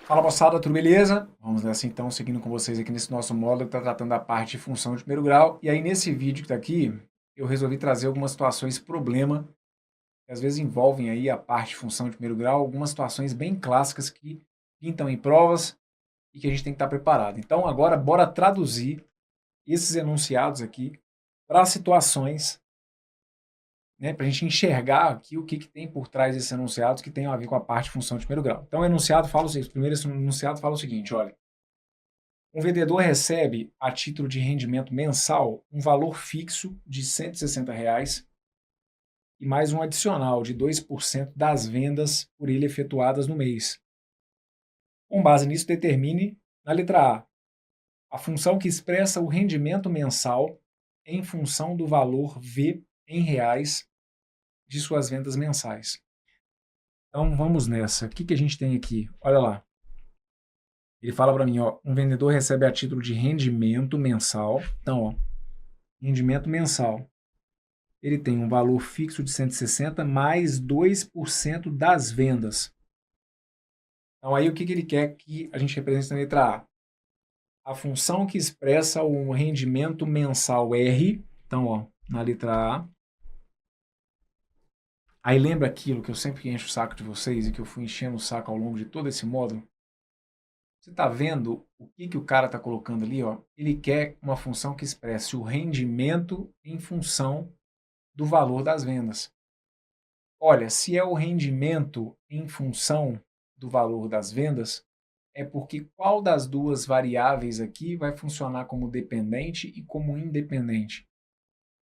Fala moçada, tudo beleza? Vamos nessa então, seguindo com vocês aqui nesse nosso módulo que está tratando da parte de função de primeiro grau. E aí nesse vídeo que está aqui, eu resolvi trazer algumas situações problema, que às vezes envolvem aí a parte de função de primeiro grau, algumas situações bem clássicas que pintam em provas e que a gente tem que estar preparado. Então agora bora traduzir esses enunciados aqui para situações, né, para a gente enxergar aqui o que tem por trás desses enunciados que tem a ver com a parte de função de primeiro grau. Então o enunciado fala o seguinte, o primeiro enunciado fala o seguinte, olha: um vendedor recebe, a título de rendimento mensal, um valor fixo de R$ 160 e mais um adicional de 2% das vendas por ele efetuadas no mês. Com base nisso, determine, na letra a função que expressa o rendimento mensal em função do valor V em reais de suas vendas mensais. Então vamos nessa. O que a gente tem aqui? Olha lá. Ele fala para mim, ó, um vendedor recebe a título de rendimento mensal. Então, ó, rendimento mensal. Ele tem um valor fixo de 160 mais 2% das vendas. Então, aí o que ele quer que a gente represente na letra A? A função que expressa o rendimento mensal R. Então, ó, na letra A. Aí lembra aquilo que eu sempre encho o saco de vocês e que eu fui enchendo o saco ao longo de todo esse módulo? Você está vendo o que o cara está colocando ali? Ó? Ele quer uma função que expresse o rendimento em função do valor das vendas. Olha, se é o rendimento em função do valor das vendas, é porque qual das duas variáveis aqui vai funcionar como dependente e como independente?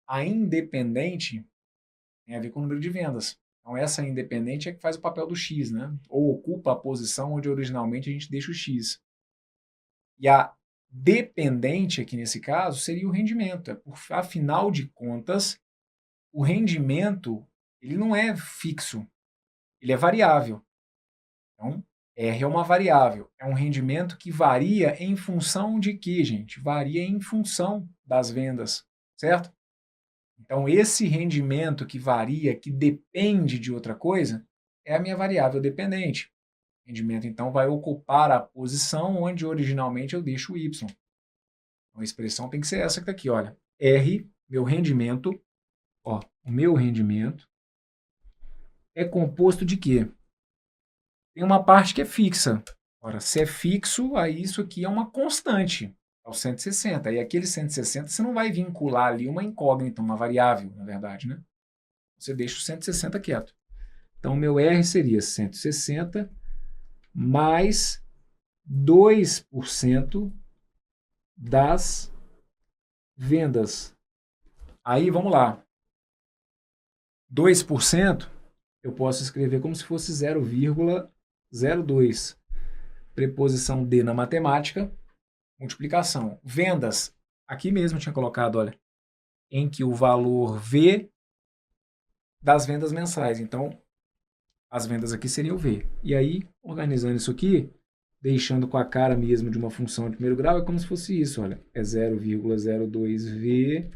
A independente tem a ver com o número de vendas. Então essa independente é que faz o papel do X, né? Ou ocupa a posição onde originalmente a gente deixa o X. E a dependente aqui nesse caso seria o rendimento. Afinal de contas, o rendimento ele não é fixo, ele é variável. Então, R é uma variável, é um rendimento que varia em função de quê, gente? Varia em função das vendas, certo? Então, esse rendimento que varia, que depende de outra coisa, é a minha variável dependente. O rendimento, então, vai ocupar a posição onde originalmente eu deixo o Y. Então, a expressão tem que ser essa que está aqui, olha. R, meu rendimento, ó, o meu rendimento é composto de quê? Tem uma parte que é fixa. Ora, se é fixo, aí isso aqui é uma constante, é o 160. E aquele 160 você não vai vincular ali uma incógnita, uma variável, na verdade, né? Você deixa o 160 quieto. Então, meu R seria 160 mais 2% das vendas. Aí, vamos lá. 2% eu posso escrever como se fosse 0,02. Preposição de na matemática, multiplicação. Vendas, aqui mesmo eu tinha colocado, olha, em que o valor V das vendas mensais. Então, as vendas aqui seriam V. E aí, organizando isso aqui, deixando com a cara mesmo de uma função de primeiro grau, é como se fosse isso, olha. É 0,02V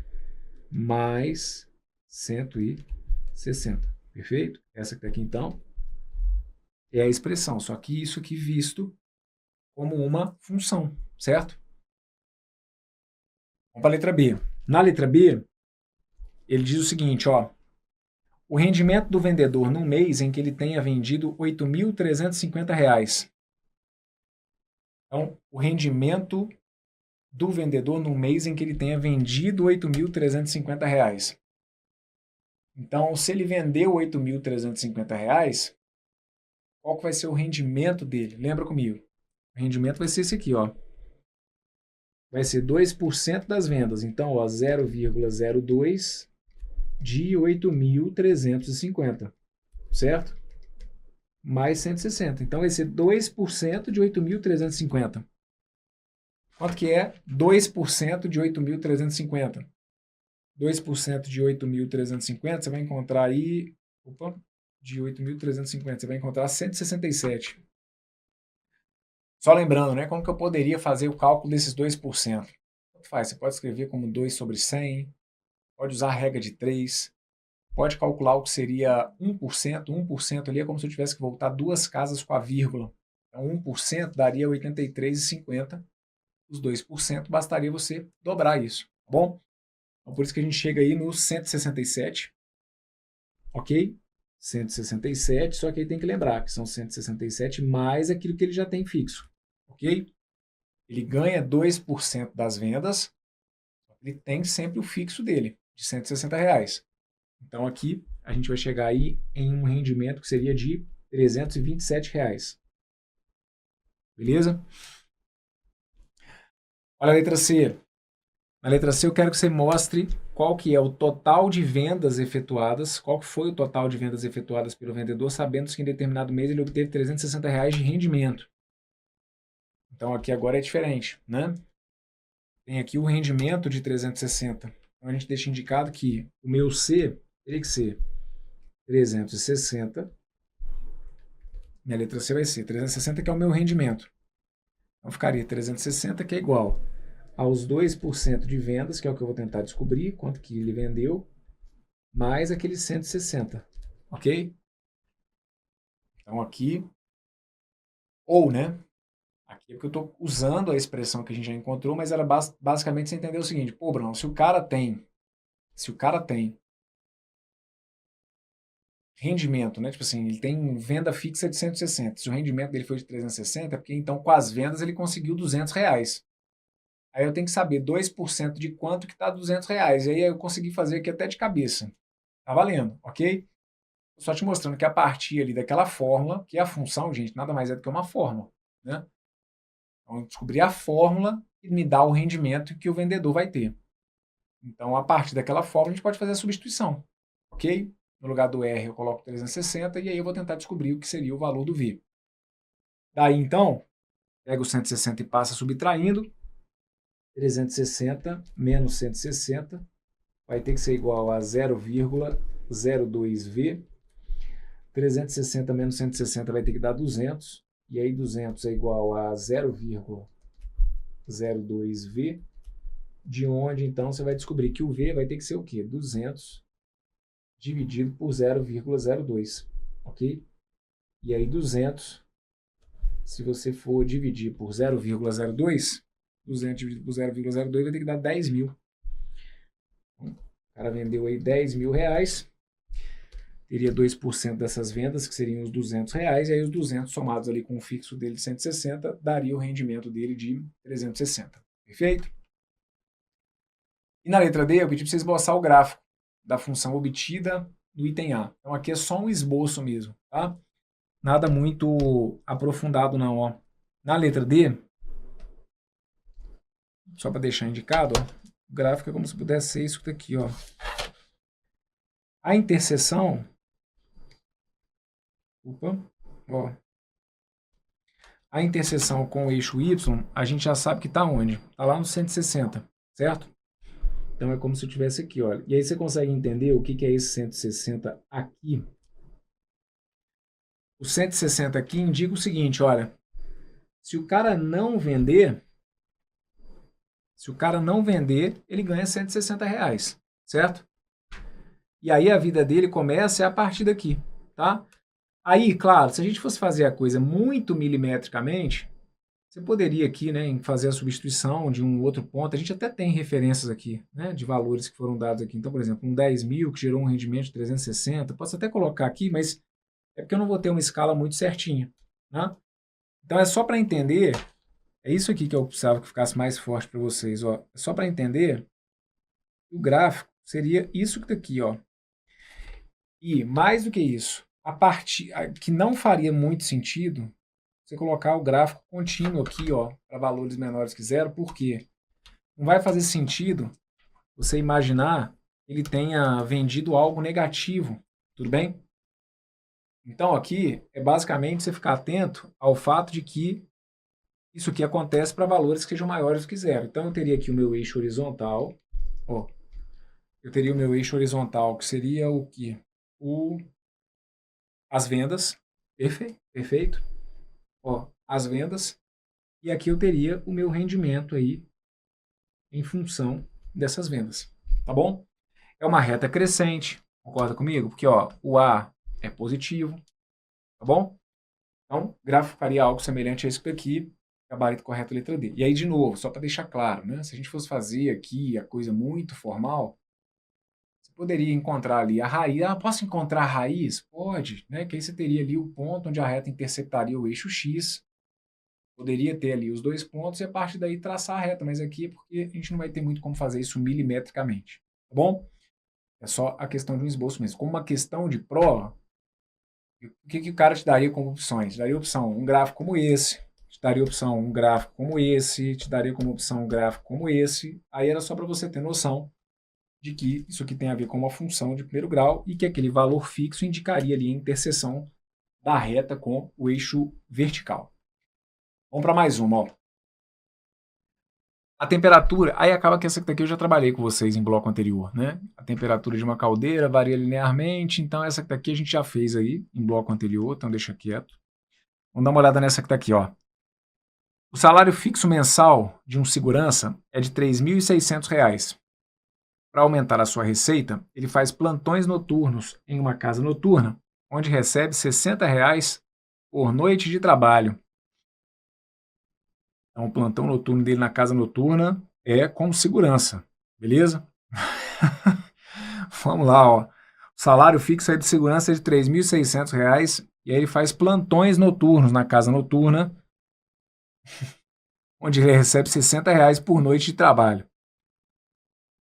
mais 160. Perfeito? Essa que está aqui, então, é a expressão. Só que isso aqui visto como uma função, certo? Vamos para a letra B. Na letra B, ele diz o seguinte, ó. O rendimento do vendedor num mês em que ele tenha vendido R$ 8.350. Então, o rendimento do vendedor num mês em que ele tenha vendido R$ 8.350. Então, se ele vendeu R$ 8.350, qual que vai ser o rendimento dele? Lembra comigo. O rendimento vai ser esse aqui, ó. Vai ser 2% das vendas. Então, ó, 0,02 de 8.350, certo? Mais 160. Então, vai ser 2% de 8.350. Quanto que é 2% de 8.350? 2% de 8.350, você vai encontrar aí... Opa, de 8.350, você vai encontrar 167. Só lembrando, né, como que eu poderia fazer o cálculo desses 2%? Tanto faz, você pode escrever como 2 sobre 100, pode usar a regra de 3, pode calcular o que seria 1%. 1% ali é como se eu tivesse que voltar duas casas com a vírgula. Então, 1% daria 83,50. Os 2% bastaria você dobrar isso, tá bom? Então, por isso que a gente chega aí no 167, ok? 167, só que aí tem que lembrar que são 167 mais aquilo que ele já tem fixo, ok? Ele ganha 2% das vendas, ele tem sempre o fixo dele, de R$ 160. Então aqui a gente vai chegar aí em um rendimento que seria de R$ 327. Beleza? Olha a letra C. Na letra C eu quero que você mostre qual que é o total de vendas efetuadas, qual que foi o total de vendas efetuadas pelo vendedor, sabendo que em determinado mês ele obteve R$ 360 de rendimento. Então aqui agora é diferente, né? Tem aqui o rendimento de 360. Então a gente deixa indicado que o meu C teria que ser 360. Minha letra C vai ser 360, que é o meu rendimento. Então ficaria 360, que é igual aos 2% de vendas, que é o que eu vou tentar descobrir, quanto que ele vendeu, mais aqueles 160, ok? Então aqui, ou, né? Aqui é porque eu estou usando a expressão que a gente já encontrou, mas ela basicamente você entendeu o seguinte: pô, Bruno, se o cara tem rendimento, né? Tipo assim, ele tem venda fixa de 160. Se o rendimento dele foi de 360, é porque então com as vendas ele conseguiu R$ 200. Aí eu tenho que saber 2% de quanto que está R$ 200. E aí eu consegui fazer aqui até de cabeça. Tá valendo, ok? Tô só te mostrando que a partir ali daquela fórmula, que é a função, gente, nada mais é do que uma fórmula, né? Então, eu descobri a fórmula que me dá o rendimento que o vendedor vai ter. Então, a partir daquela fórmula, a gente pode fazer a substituição, ok? No lugar do R, eu coloco 360 e aí eu vou tentar descobrir o que seria o valor do V. Daí, então, pega o 160 e passa subtraindo. 360 menos 160 vai ter que ser igual a 0,02V. 360 menos 160 vai ter que dar 200. E aí 200 é igual a 0,02V. De onde, então, você vai descobrir que o V vai ter que ser o quê? 200 dividido por 0,02, ok? E aí 200, se você for dividir por 0,02, 200 dividido por 0,02 vai ter que dar 10 mil. O cara vendeu aí 10 mil reais, teria 2% dessas vendas, que seriam os R$ 200, e aí os 200 somados ali com o fixo dele de 160, daria o rendimento dele de 360. Perfeito? E na letra D, eu pedi para vocês esboçar o gráfico da função obtida do item A. Então aqui é só um esboço mesmo, tá? Nada muito aprofundado não, ó. Na letra D, só para deixar indicado, ó, o gráfico é como se pudesse ser isso daqui, ó. A interseção, ó. A interseção com o eixo Y, a gente já sabe que está onde? Está lá no 160, certo? Então é como se eu tivesse aqui, olha. E aí você consegue entender o que é esse 160 aqui? O 160 aqui indica o seguinte, olha. Se o cara não vender, ele ganha R$ 160, certo? E aí a vida dele começa a partir daqui, tá? Aí, claro, se a gente fosse fazer a coisa muito milimetricamente, você poderia aqui, né, fazer a substituição de um outro ponto. A gente até tem referências aqui, né, de valores que foram dados aqui. Então, por exemplo, um 10 mil que gerou um rendimento de 360. Posso até colocar aqui, mas é porque eu não vou ter uma escala muito certinha, né? Então, é só para entender. É isso aqui que eu precisava que ficasse mais forte para vocês, ó. É só para entender que o gráfico seria isso daqui, ó. E mais do que isso, a parte que não faria muito sentido você colocar o gráfico contínuo aqui, ó, para valores menores que zero, porque não vai fazer sentido você imaginar que ele tenha vendido algo negativo, tudo bem? Então aqui é basicamente você ficar atento ao fato de que isso aqui acontece para valores que sejam maiores do que zero. Então eu teria aqui o meu eixo horizontal, ó, eu teria o meu eixo horizontal que seria o que? As vendas, perfeito, ó, as vendas, e aqui eu teria o meu rendimento aí em função dessas vendas, tá bom? É uma reta crescente, concorda comigo? Porque ó, o A é positivo, tá bom? Então, o gráfico ficaria algo semelhante a isso daqui, gabarito correto, letra D. E aí, de novo, só para deixar claro, né? Se a gente fosse fazer aqui a coisa muito formal, você poderia encontrar ali a raiz. Ah, posso encontrar a raiz? Pode, né? Que aí você teria ali o ponto onde a reta interceptaria o eixo X. Poderia ter ali os dois pontos e a partir daí traçar a reta, mas aqui é porque a gente não vai ter muito como fazer isso milimetricamente, tá bom? É só a questão de um esboço mesmo. Como uma questão de prova, o que o cara te daria como opções? Te daria opção um gráfico como esse, te daria opção um gráfico como esse, te daria como opção um gráfico como esse. Aí era só para você ter noção de que isso aqui tem a ver com uma função de primeiro grau e que aquele valor fixo indicaria ali a interseção da reta com o eixo vertical. Vamos para mais uma, ó. A temperatura, aí acaba que essa daqui eu já trabalhei com vocês em bloco anterior, né? A temperatura de uma caldeira varia linearmente, então essa daqui a gente já fez aí em bloco anterior, então deixa quieto. Vamos dar uma olhada nessa daqui, ó. O salário fixo mensal de um segurança é de R$ 3.600. Para aumentar a sua receita, ele faz plantões noturnos em uma casa noturna, onde recebe R$ 60 por noite de trabalho. Então, o plantão noturno dele na casa noturna é com segurança, beleza? Vamos lá, ó. O salário fixo aí de segurança é de R$ 3.600 e aí ele faz plantões noturnos na casa noturna, onde ele recebe R$ 60 por noite de trabalho.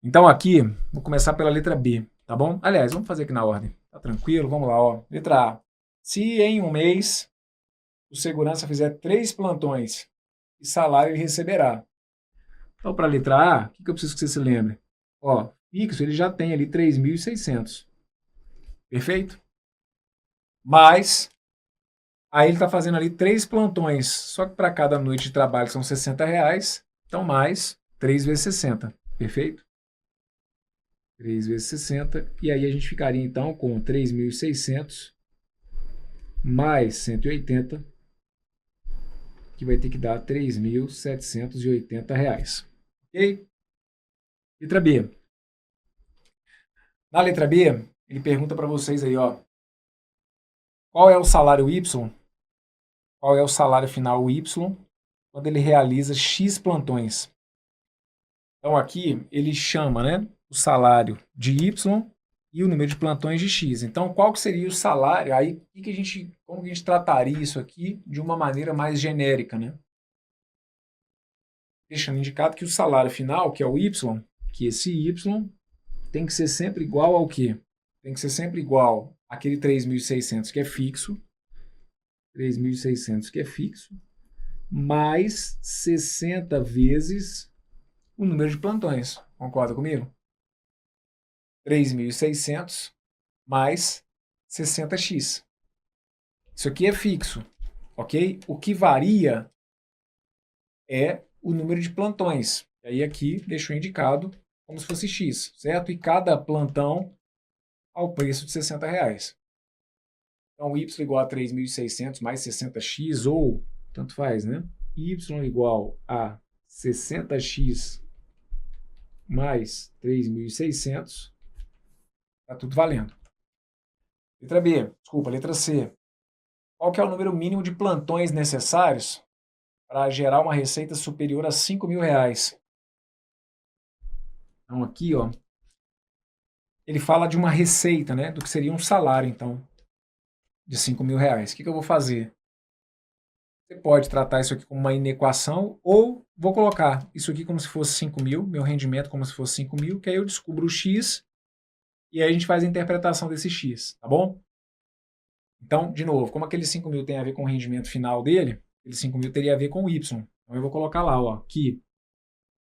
Então aqui, vou começar pela letra B, tá bom? Aliás, vamos fazer aqui na ordem, tá tranquilo? Vamos lá, ó. Letra A. Se em um mês o segurança fizer 3 plantões, que salário ele receberá? Então, para a letra A, o que eu preciso que você se lembre? Ó, fixo, ele já tem ali 3.600. Perfeito? Mas, aí ele está fazendo ali 3 plantões. Só que para cada noite de trabalho são R$ 60. Então, mais 3 vezes 60. Perfeito? 3 vezes 60. E aí a gente ficaria, então, com 3.600 mais 180, que vai ter que dar R$ 3.780. Ok? Letra B. Na letra B, ele pergunta para vocês aí, ó. Qual é o salário Y? Qual é o salário final Y quando ele realiza X plantões? Então aqui ele chama, né, o salário de Y e o número de plantões de X. Então qual que seria o salário? Aí como que a gente trataria isso aqui de uma maneira mais genérica, né? Deixando indicado que o salário final, que é o Y, que esse Y tem que ser sempre igual ao quê? Tem que ser sempre igual àquele 3.600 que é fixo, 3.600 que é fixo, mais 60 vezes o número de plantões. Concorda comigo? 3.600 mais 60x. Isso aqui é fixo, ok? O que varia é o número de plantões. E aí aqui deixou indicado como se fosse x, certo? E cada plantão ao preço de R$ 60. Então, y igual a 3.600 mais 60x, ou, tanto faz, né? Y igual a 60x mais 3.600, tá tudo valendo. Letra B, desculpa, letra C. Qual que é o número mínimo de plantões necessários para gerar uma receita superior a R$ 5.000? Então, aqui, ó, ele fala de uma receita, né? Do que seria um salário, então, de R$ 5.000. O que eu vou fazer? Você pode tratar isso aqui como uma inequação ou vou colocar isso aqui como se fosse 5.000, meu rendimento como se fosse 5.000, que aí eu descubro o x e aí a gente faz a interpretação desse x, tá bom? Então, de novo, como aquele 5.000 tem a ver com o rendimento final dele, aquele 5.000 teria a ver com o y. Então eu vou colocar lá, ó, que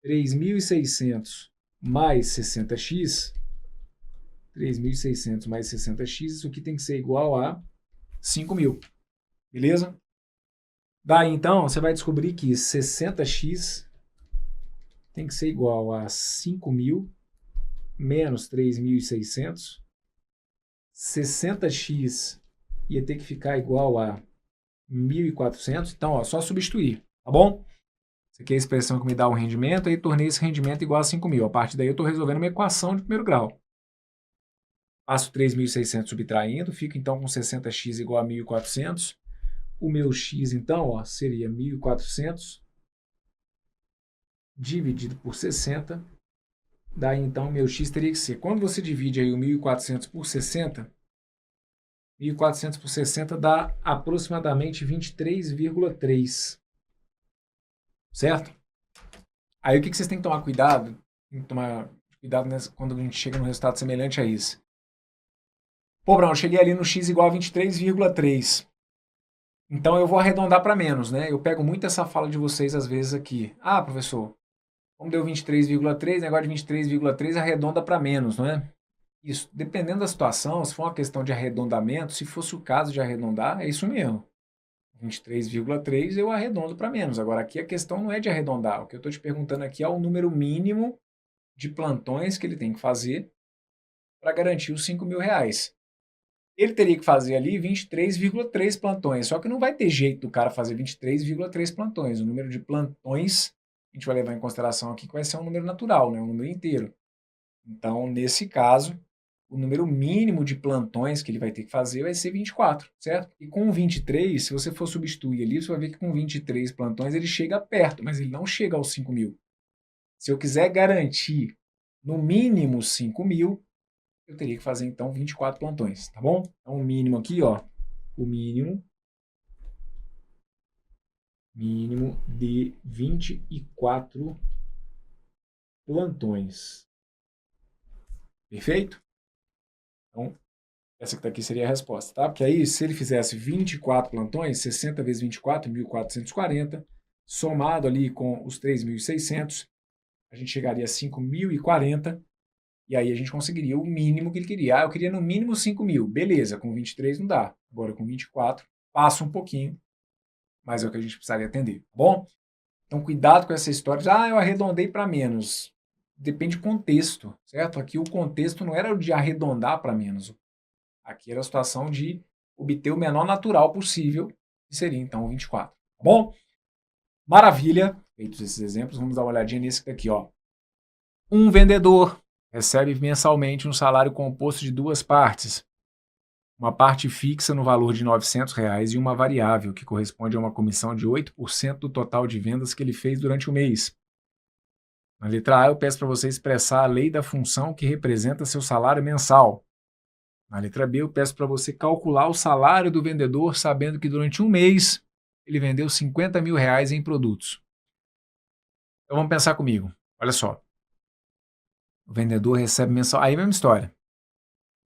3.600 mais 60x, 3.600 mais 60x, isso aqui tem que ser igual a 5.000, beleza? Daí, então, você vai descobrir que 60x tem que ser igual a 5.000 menos 3.600. 60x ia ter que ficar igual a 1.400. Então, ó, só substituir, tá bom? Isso aqui é a expressão que me dá um rendimento, aí tornei esse rendimento igual a 5.000. A partir daí eu estou resolvendo uma equação de primeiro grau. Passo 3.600 subtraindo, fica então com 60x igual a 1.400. o meu X, então, ó, seria 1.400 dividido por 60. Daí, então, o meu X teria que ser, quando você divide aí o 1.400 por 60, 1.400 por 60 dá aproximadamente 23,3. Certo? Aí o que vocês têm que tomar cuidado? Tem que tomar cuidado quando a gente chega num resultado semelhante a isso. Pô, Bruno, eu cheguei ali no X igual a 23,3. Então eu vou arredondar para menos, né? Eu pego muito essa fala de vocês às vezes aqui. Ah, professor, como deu 23,3, negócio de 23,3 arredonda para menos, não é? Isso, dependendo da situação, se for uma questão de arredondamento, se fosse o caso de arredondar, é isso mesmo. 23,3 eu arredondo para menos. Agora aqui a questão não é de arredondar. O que eu estou te perguntando aqui é o número mínimo de plantões que ele tem que fazer para garantir os 5 mil reais. Ele teria que fazer ali 23,3 plantões, só que não vai ter jeito do cara fazer 23,3 plantões. O número de plantões a gente vai levar em consideração aqui que vai ser um número natural, né? Um número inteiro. Então, nesse caso, o número mínimo de plantões que ele vai ter que fazer vai ser 24, certo? E com 23, se você for substituir ali, você vai ver que com 23 plantões ele chega perto, mas ele não chega aos 5 mil. Se eu quiser garantir no mínimo 5 mil, eu teria que fazer então 24 plantões, tá bom? Então o mínimo aqui, ó, o mínimo de 24 plantões. Perfeito? Então, essa que tá aqui seria a resposta, tá? Porque aí, se ele fizesse 24 plantões, 60 vezes 24, 1.440, somado ali com os 3.600, a gente chegaria a 5.040, e aí a gente conseguiria o mínimo que ele queria. Ah, eu queria no mínimo 5 mil. Beleza, com 23 não dá. Agora com 24, passa um pouquinho, mas é o que a gente precisaria atender, tá bom? Então cuidado com essa história de, eu arredondei para menos. Depende do contexto, certo? Aqui o contexto não era o de arredondar para menos. Aqui era a situação de obter o menor natural possível, que seria então o 24, tá bom? Maravilha! Feitos esses exemplos, vamos dar uma olhadinha nesse aqui, ó. Um vendedor recebe mensalmente um salário composto de duas partes. Uma parte fixa no valor de R$ 900 e uma variável, que corresponde a uma comissão de 8% do total de vendas que ele fez durante o mês. Na letra A, eu peço para você expressar a lei da função que representa seu salário mensal. Na letra B, eu peço para você calcular o salário do vendedor, sabendo que durante um mês ele vendeu 50 mil reais em produtos. Então vamos pensar comigo. Olha só. O vendedor recebe mensal. Aí mesma história.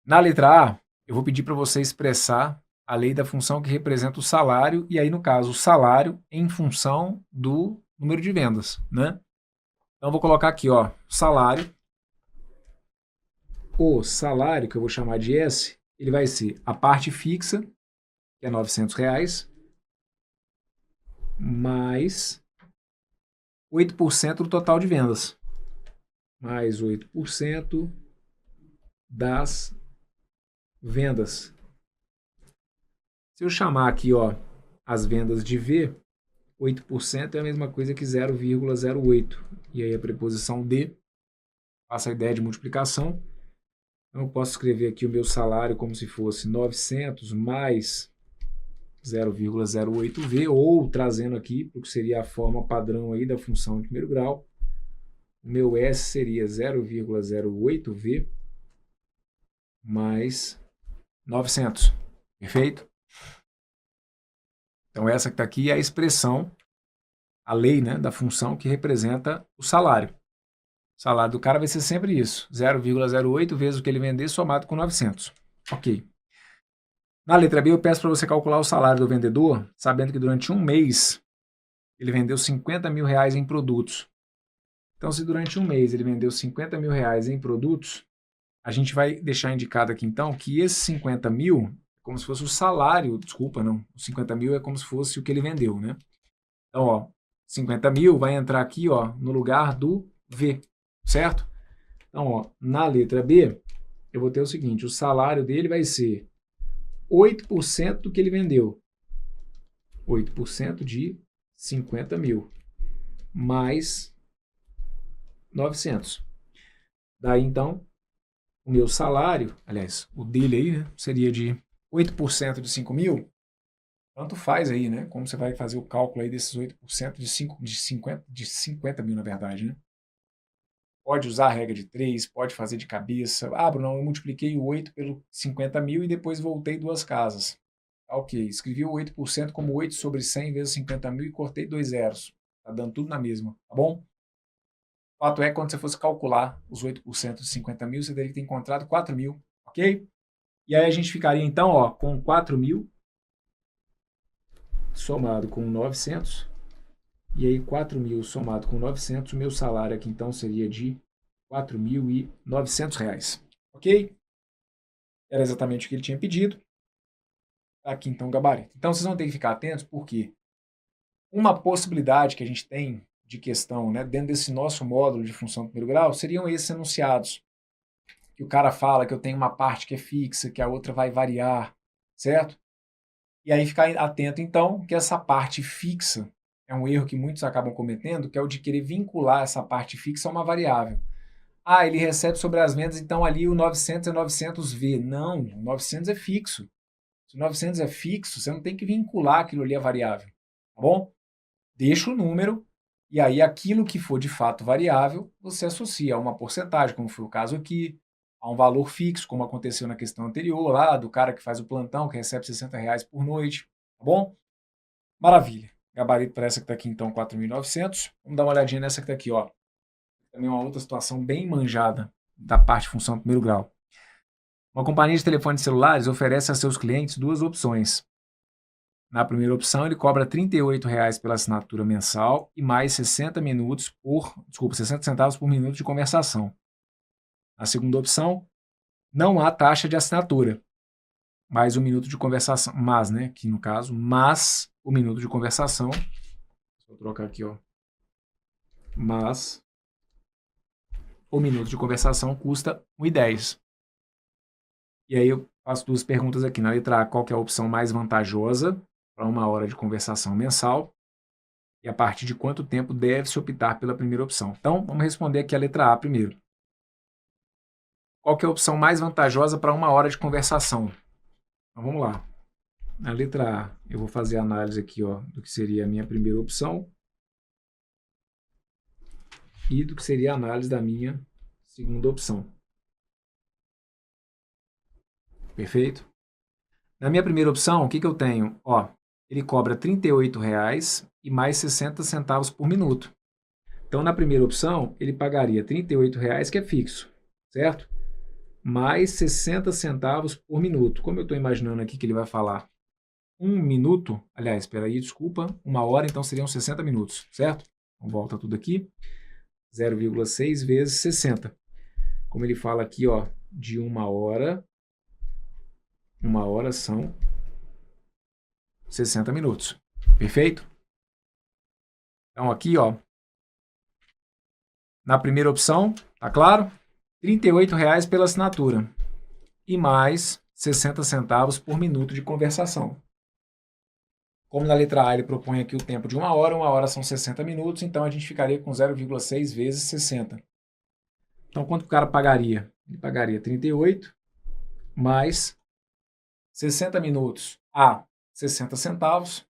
Na letra A, eu vou pedir para você expressar a lei da função que representa o salário, e aí, no caso, o salário em função do número de vendas, né? Então, eu vou colocar aqui, ó, salário. O salário, que eu vou chamar de S, ele vai ser a parte fixa, que é R$ 900, mais 8% do total de vendas. Mais 8% das vendas. Se eu chamar aqui, ó, as vendas de V, 8% é a mesma coisa que 0,08. E aí a preposição de passa a ideia de multiplicação. Então eu posso escrever aqui o meu salário como se fosse 900 mais 0,08V, ou trazendo aqui, porque seria a forma padrão aí da função de primeiro grau, o meu S seria 0,08V mais 900. Perfeito? Então essa que está aqui é a expressão, a lei, né, da função que representa o salário. O salário do cara vai ser sempre isso, 0,08 vezes o que ele vender somado com 900. Ok. Na letra B eu peço para você calcular o salário do vendedor, sabendo que durante um mês ele vendeu 50 mil reais em produtos. Então, se durante um mês ele vendeu 50 mil reais em produtos, a gente vai deixar indicado aqui então que esses 50 mil é como se fosse o salário, desculpa, não, os 50 mil é como se fosse o que ele vendeu, né? Então, ó, 50 mil vai entrar aqui, ó, no lugar do V, certo? Então, ó, na letra B, eu vou ter o seguinte, o salário dele vai ser 8% do que ele vendeu. 8% de 50 mil, mais 900. Daí, então, o meu salário, aliás, o dele aí, né, seria de 8% de 5 mil. Tanto faz aí, né? Como você vai fazer o cálculo aí desses 8% de 50 mil, na verdade, né? Pode usar a regra de 3, pode fazer de cabeça. Ah, Bruno, eu multipliquei o 8 pelo 50 mil e depois voltei duas casas. Tá, ok, escrevi o 8% como 8 sobre 100 vezes 50 mil e cortei dois zeros. Tá dando tudo na mesma, tá bom? O fato é que quando você fosse calcular os 8% de 50 mil, você teria que ter encontrado 4 mil, ok? E aí a gente ficaria então, ó, com 4 mil somado com 900. E aí 4 mil somado com 900, o meu salário aqui então seria de R$ 4.900. Ok? Era exatamente o que ele tinha pedido. Aqui então o gabarito. Então vocês vão ter que ficar atentos porque uma possibilidade que a gente tem de questão, né, dentro desse nosso módulo de função do primeiro grau seriam esses enunciados. Que o cara fala que eu tenho uma parte que é fixa, que a outra vai variar, certo? E aí ficar atento então que essa parte fixa é um erro que muitos acabam cometendo, que é o de querer vincular essa parte fixa a uma variável. Ah, ele recebe sobre as vendas, então ali o 900 é 900V. Não, o 900 é fixo. Se o 900 é fixo, você não tem que vincular aquilo ali a variável, tá bom? Deixa o número e aí aquilo que for de fato variável, você associa a uma porcentagem, como foi o caso aqui, a um valor fixo, como aconteceu na questão anterior, lá do cara que faz o plantão, que recebe R$ 60 por noite, tá bom? Maravilha. Gabarito para essa que está aqui, então, 4.900. Vamos dar uma olhadinha nessa que está aqui, ó. Também uma outra situação bem manjada da parte de função do primeiro grau. Uma companhia de telefones celulares oferece a seus clientes duas opções. Na primeira opção, ele cobra R$ 38 pela assinatura mensal e mais 60 centavos por minuto de conversação. Na segunda opção, não há taxa de assinatura, mais um minuto de conversação, mas o minuto de conversação, vou trocar aqui, ó, mas o minuto de conversação custa R$ 1,10. E aí eu faço duas perguntas aqui. Na letra A, qual que é a opção mais vantajosa para uma hora de conversação mensal? E a partir de quanto tempo deve-se optar pela primeira opção? Então, vamos responder aqui a letra A primeiro. Qual que é a opção mais vantajosa para uma hora de conversação? Então, vamos lá. Na letra A, eu vou fazer a análise aqui, ó, do que seria a minha primeira opção e do que seria a análise da minha segunda opção. Perfeito? Na minha primeira opção, o que eu tenho? Ó, ele cobra R$ 38 e mais 60 centavos por minuto. Então, na primeira opção, ele pagaria R$ 38, que é fixo, certo? Mais 60 centavos por minuto. Como eu estou imaginando aqui que ele vai falar um minuto, aliás, espera aí, desculpa, uma hora, então seriam 60 minutos, certo? Então, volta tudo aqui. 0,6 vezes 60. Como ele fala aqui, ó, de uma hora são 60 minutos. Perfeito? Então, aqui, ó, na primeira opção, tá claro? R$ 38 pela assinatura e mais 60 centavos por minuto de conversação. Como na letra A ele propõe aqui o tempo de uma hora são 60 minutos, então a gente ficaria com 0,6 vezes 60. Então, quanto o cara pagaria? Ele pagaria 38 mais 60 minutos a 60 centavos.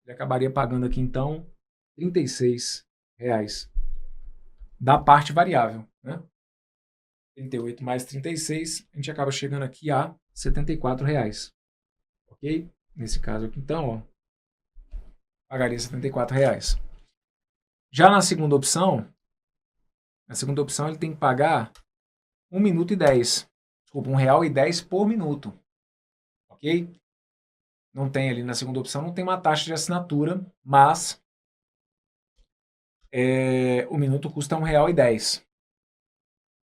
Ele acabaria pagando aqui, então, R$ 36 da parte variável, né? 38 mais 36, a gente acaba chegando aqui a R$ 74. Ok? Nesse caso aqui, então, ó, pagaria R$ 74. Já na segunda opção ele tem que pagar 1 minuto e 10. Desculpa, R$ 1,10 por minuto. Ok? Não tem ali na segunda opção, não tem uma taxa de assinatura, mas o minuto custa R$ 1,10.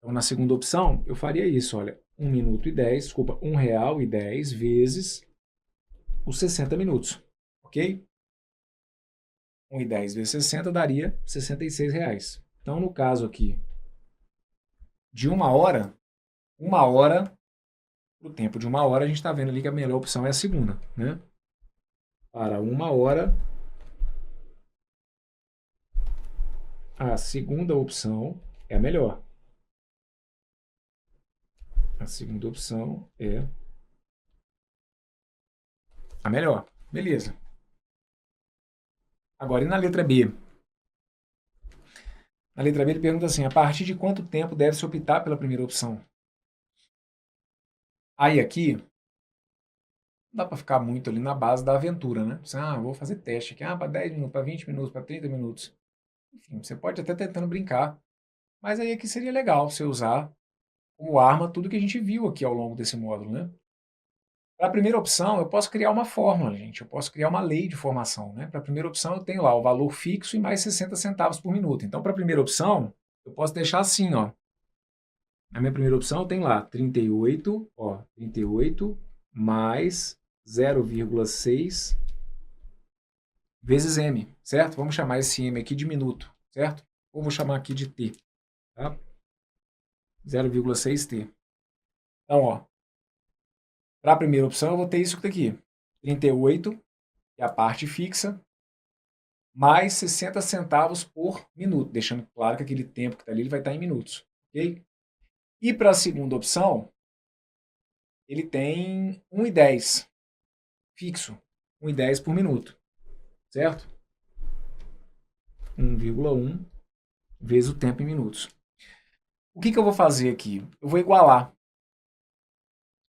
Então, na segunda opção, eu faria isso, olha, 1 minuto e 10, desculpa, R$ 1,10 vezes os 60 minutos, ok? 1,10 vezes 60 daria R$ 66. Então, no caso aqui de uma hora, o tempo de uma hora, a gente está vendo ali que a melhor opção é a segunda, né? Para uma hora, a segunda opção é a melhor. A segunda opção é a melhor. Beleza. Agora, e na letra B? Na letra B ele pergunta assim, a partir de quanto tempo deve-se optar pela primeira opção? Aí aqui, não dá para ficar muito ali na base da aventura, né? Você, vou fazer teste aqui, para 10 minutos, para 20 minutos, para 30 minutos. Enfim, você pode até tentando brincar, mas aí aqui seria legal você usar como arma tudo que a gente viu aqui ao longo desse módulo, né? Para a primeira opção, eu posso criar uma fórmula, gente. Eu posso criar uma lei de formação, né? Para a primeira opção, eu tenho lá o valor fixo e mais 60 centavos por minuto. Então, para a primeira opção, eu posso deixar assim, ó. Na minha primeira opção, eu tenho lá 38, ó, 38 mais 0,6 vezes m, certo? Vamos chamar esse m aqui de minuto, certo? Ou vou chamar aqui de t, tá? 0,6t. Então, ó, para a primeira opção, eu vou ter isso daqui. 38, que é a parte fixa, mais 60 centavos por minuto, deixando claro que aquele tempo que está ali ele vai estar em minutos, ok? E para a segunda opção, ele tem 1,10 fixo, 1,10 por minuto, certo? 1,1 vezes o tempo em minutos. O que eu vou fazer aqui? Eu vou igualar,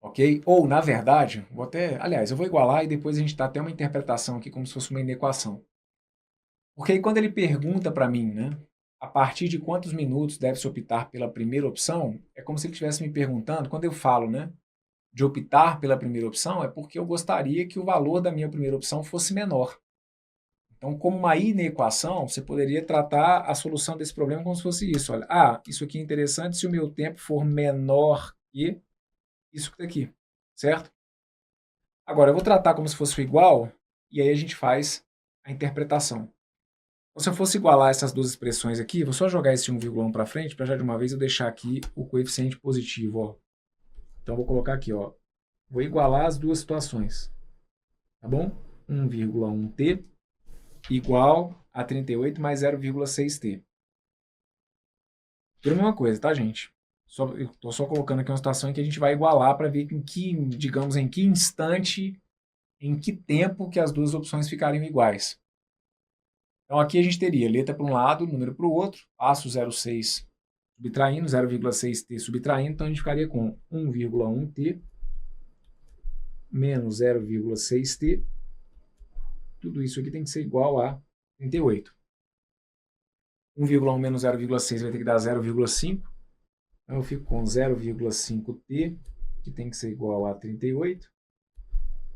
ok? Ou, na verdade, aliás, eu vou igualar e depois a gente dá até uma interpretação aqui como se fosse uma inequação. Porque aí quando ele pergunta para mim, né, a partir de quantos minutos deve-se optar pela primeira opção, é como se ele estivesse me perguntando, quando eu falo, né, de optar pela primeira opção, é porque eu gostaria que o valor da minha primeira opção fosse menor. Então, como uma inequação, você poderia tratar a solução desse problema como se fosse isso. Olha, isso aqui é interessante se o meu tempo for menor que isso daqui, certo? Agora, eu vou tratar como se fosse igual, e aí a gente faz a interpretação. Então, se eu fosse igualar essas duas expressões aqui, vou só jogar esse 1,1 para frente, para já de uma vez eu deixar aqui o coeficiente positivo. Ó. Então, eu vou colocar aqui, ó, vou igualar as duas situações. Tá bom? 1,1t igual a 38 mais 0,6t. Tudo a mesma coisa, tá, gente? Eu estou só colocando aqui uma situação em que a gente vai igualar para ver em que, digamos, em que instante, em que tempo que as duas opções ficariam iguais. Então aqui a gente teria letra para um lado, número para o outro, passo 0,6 subtraindo, 0,6t subtraindo, então a gente ficaria com 1,1t menos 0,6t. Tudo isso aqui tem que ser igual a 38. 1,1 menos 0,6 vai ter que dar 0,5. Então eu fico com 0,5t, que tem que ser igual a 38.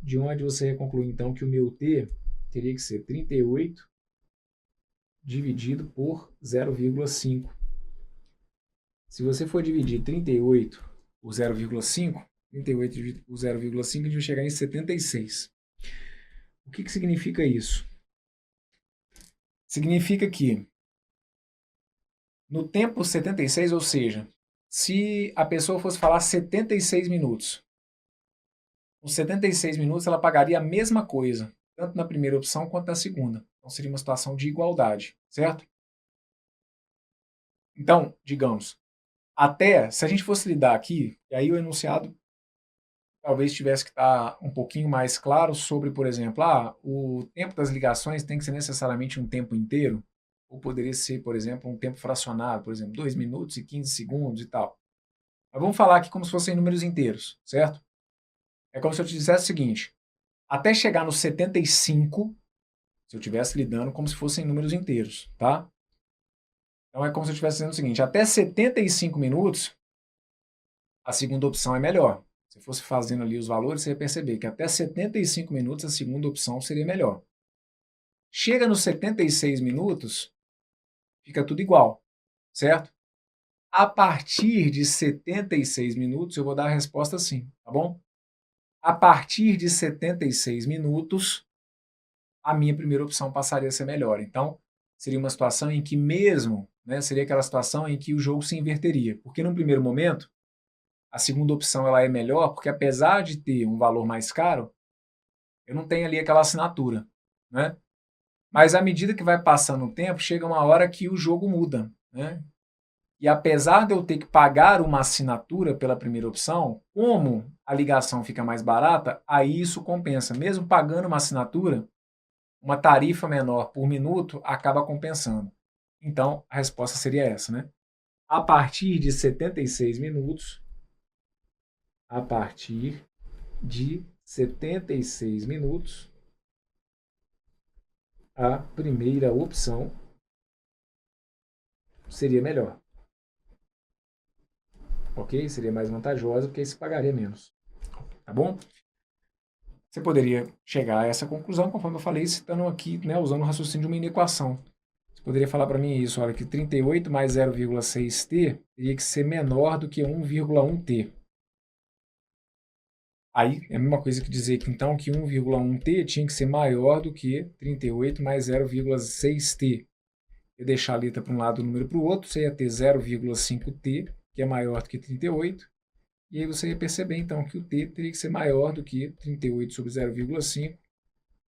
De onde você ia concluir então que o meu t teria que ser 38 dividido por 0,5. Se você for dividir 38 por 0,5, 38 dividido por 0,5, a gente vai chegar em 76. O que significa isso? Significa que no tempo 76, ou seja, se a pessoa fosse falar 76 minutos, com 76 minutos ela pagaria a mesma coisa, tanto na primeira opção quanto na segunda. Então seria uma situação de igualdade, certo? Então, digamos, se a gente fosse lidar aqui, e aí o enunciado talvez tivesse que estar um pouquinho mais claro sobre, por exemplo, o tempo das ligações tem que ser necessariamente um tempo inteiro, ou poderia ser, por exemplo, um tempo fracionado, por exemplo, 2 minutos e 15 segundos e tal. Mas vamos falar aqui como se fossem números inteiros, certo? É como se eu te dissesse o seguinte, até chegar no 75, se eu estivesse lidando como se fossem números inteiros, tá? Então é como se eu estivesse dizendo o seguinte, até 75 minutos, a segunda opção é melhor. Se fosse fazendo ali os valores, você ia perceber que até 75 minutos a segunda opção seria melhor. Chega nos 76 minutos, fica tudo igual, certo? A partir de 76 minutos, eu vou dar a resposta sim, tá bom? A partir de 76 minutos, a minha primeira opção passaria a ser melhor. Então, seria uma situação em que mesmo, né, seria aquela situação em que o jogo se inverteria. Porque no primeiro momento, a segunda opção ela é melhor, porque apesar de ter um valor mais caro, eu não tenho ali aquela assinatura, né? Mas à medida que vai passando o tempo, chega uma hora que o jogo muda, né? E apesar de eu ter que pagar uma assinatura pela primeira opção, como a ligação fica mais barata, aí isso compensa. Mesmo pagando uma assinatura, uma tarifa menor por minuto acaba compensando. Então, a resposta seria essa, né? A partir de 76 minutos, a partir de 76 minutos, a primeira opção seria melhor. Ok? Seria mais vantajosa, porque aí você pagaria menos. Tá bom? Você poderia chegar a essa conclusão, conforme eu falei, citando aqui, né, usando o raciocínio de uma inequação. Você poderia falar para mim isso, olha, que 38 mais 0,6t teria que ser menor do que 1,1t. Aí é a mesma coisa que dizer que então que 1,1t tinha que ser maior do que 38 mais 0,6t. Eu deixar a letra para um lado e o número para o outro, você ia ter 0,5t, que é maior do que 38, e aí você ia perceber então que o t teria que ser maior do que 38 sobre 0,5,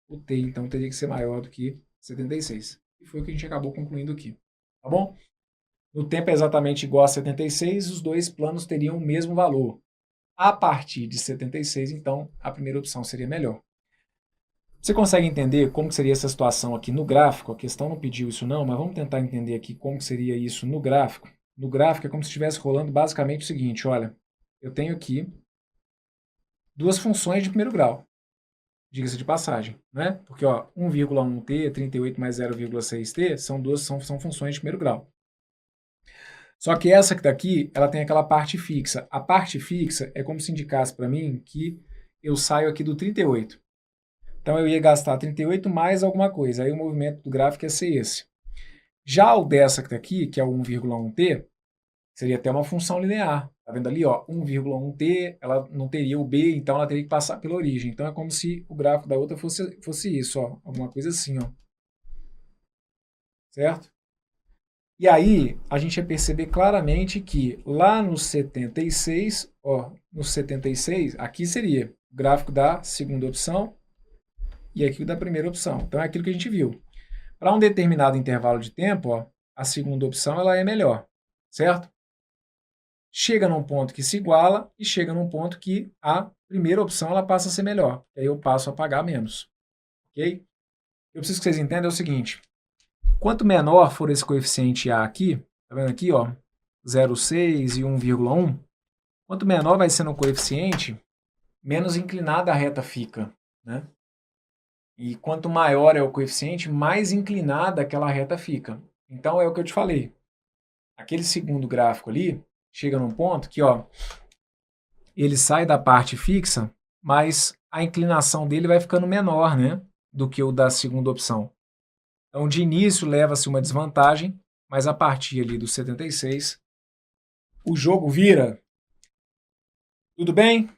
o t então teria que ser maior do que 76. E foi o que a gente acabou concluindo aqui. Tá bom? No tempo é exatamente igual a 76, os dois planos teriam o mesmo valor. A partir de 76, então, a primeira opção seria melhor. Você consegue entender como seria essa situação aqui no gráfico? A questão não pediu isso não, mas vamos tentar entender aqui como seria isso no gráfico. No gráfico é como se estivesse rolando basicamente o seguinte, olha, eu tenho aqui duas funções de primeiro grau, diga-se de passagem, né? Porque ó, 1,1t, 38 mais 0,6t, são funções de primeiro grau. Só que essa que está aqui, ela tem aquela parte fixa. A parte fixa é como se indicasse para mim que eu saio aqui do 38. Então eu ia gastar 38 mais alguma coisa. Aí o movimento do gráfico ia ser esse. Já o dessa que está aqui, que é o 1,1t, seria até uma função linear. Tá vendo ali, ó, 1,1t, ela não teria o b, então ela teria que passar pela origem. Então é como se o gráfico da outra fosse isso, ó, alguma coisa assim, ó. Certo? E aí, a gente ia perceber claramente que lá no 76, ó, no 76, aqui seria o gráfico da segunda opção e aqui o da primeira opção. Então é aquilo que a gente viu. Para um determinado intervalo de tempo, ó, a segunda opção ela é melhor, certo? Chega num ponto que se iguala e chega num ponto que a primeira opção ela passa a ser melhor. Aí eu passo a pagar menos, ok? Eu preciso que vocês entendam é o seguinte. Quanto menor for esse coeficiente A aqui, tá vendo aqui, ó, 0,6 e 1,1, quanto menor vai sendo o coeficiente, menos inclinada a reta fica, né? E quanto maior é o coeficiente, mais inclinada aquela reta fica. Então é o que eu te falei. Aquele segundo gráfico ali, chega num ponto que, ó, ele sai da parte fixa, mas a inclinação dele vai ficando menor, né, do que o da segunda opção. Então, de início, leva-se uma desvantagem, mas a partir ali do 76, o jogo vira. Tudo bem?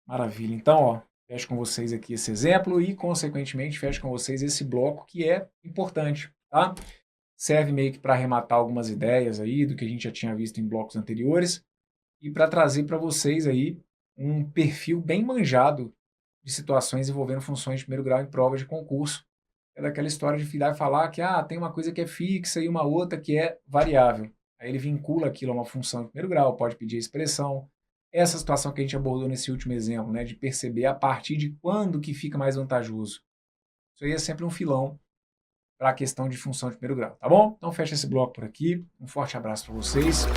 Maravilha. Então, ó, fecho com vocês aqui esse exemplo e, consequentemente, fecho com vocês esse bloco que é importante, tá? Serve meio que para arrematar algumas ideias aí do que a gente já tinha visto em blocos anteriores e para trazer para vocês aí um perfil bem manjado de situações envolvendo funções de primeiro grau em prova de concurso. É daquela história de virar e falar que tem uma coisa que é fixa e uma outra que é variável. Aí ele vincula aquilo a uma função de primeiro grau, pode pedir a expressão. Essa situação que a gente abordou nesse último exemplo, né, de perceber a partir de quando que fica mais vantajoso. Isso aí é sempre um filão para a questão de função de primeiro grau, tá bom? Então fecha esse bloco por aqui. Um forte abraço para vocês.